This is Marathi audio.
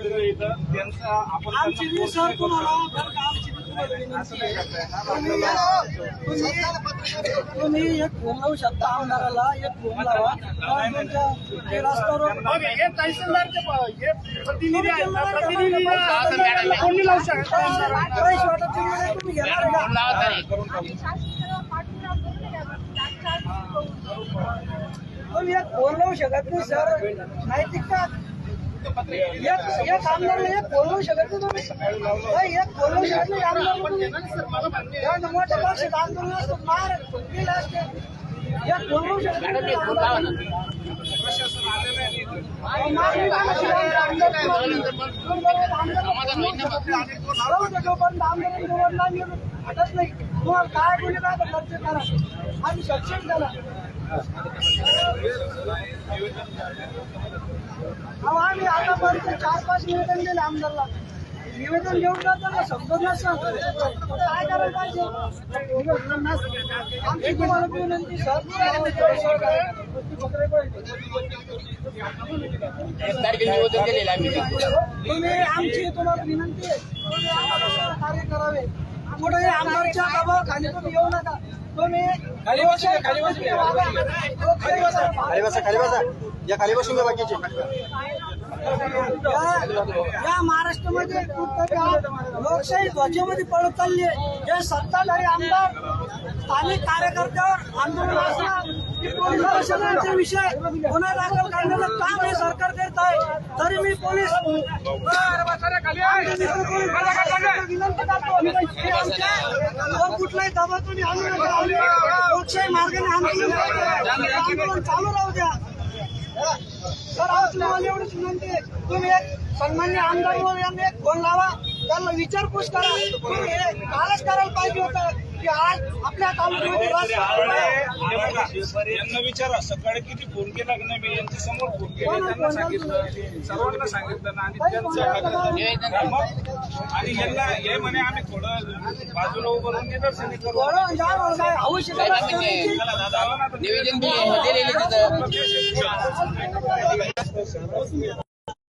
आलेलो इथं त्यांचा आपण आमची सर तुम्हाला तुम्ही एक फोन लावू शकता आमदाराला, एक फोन लावा तुमच्या रस्त्यावर तहसीलदारचे प्रतिनिधी आहेत ना, प्रतिनिधी कोणी लावू शकता तुम्ही घेणार आहे का? तुम्ही एक फोन लावू शकत नाही सर, नैतिक का एक आमदारला एक फोन लावू शकत नाही तुम्ही, एक फोन लावू शकत नाही आमदार मोठ्या पक्षात आंदोलन असतं मार केलं असते, एक फोन लावू शकत नाही हटत नाही तुम्हाला काय बोलले काय लक्ष करा आणि सक्षम करा. आम्ही आतापर्यंत 4-5 निवेदन दिले आमदारला, निवेदन घेऊन जाताना समजत नसतं काय करायला पाहिजे. आमची तुम्हाला विनंती सर, तुम्ही आमची तुम्हाला विनंती आहे, तुम्ही आम्हाला कार्य करावे. पुढे आमदारच्या दबावाखाली तुम्ही येऊ नका. तुम्ही खाली बसा या खाली बसून घ्या बाकीचे. या महाराष्ट्रामध्ये लोकशाही ध्वजामध्ये पळत चालली आहे. हे सत्ताधारी आमदार स्थानिक कार्यकर्त्यावर आंदोलन असणार की पोलीस प्रशासनाचा विषय गुन्हा दाखल करण्याचं काम हे सरकार करत आहे. तरी मी पोलीस विनंती करतो कुठलाही दबाव तुम्ही आणू नका. लोकशाही मार्गाने आंदोलन चालू राहू द्या. सर आमची मला एवढीच विनंती आहे, तुम्ही एक सन्मान्य आमदार यांना एक फोन लावा, त्यांना विचारपूस करा. तुम्ही हे कालच करायला पाहिजे होतं की आज आपल्या तालुक्यामध्ये यांना विचारा सकाळी किती फोन केला की नाही. मी यांच्या समोर फोन केला, त्यांना सांगितलं, सर्वांना सांगितलं ना. आणि त्यांचं आणि यांना हे म्हणे आम्ही थोडं बाजूला उभं राहून निदर्शने करू. आवश्यक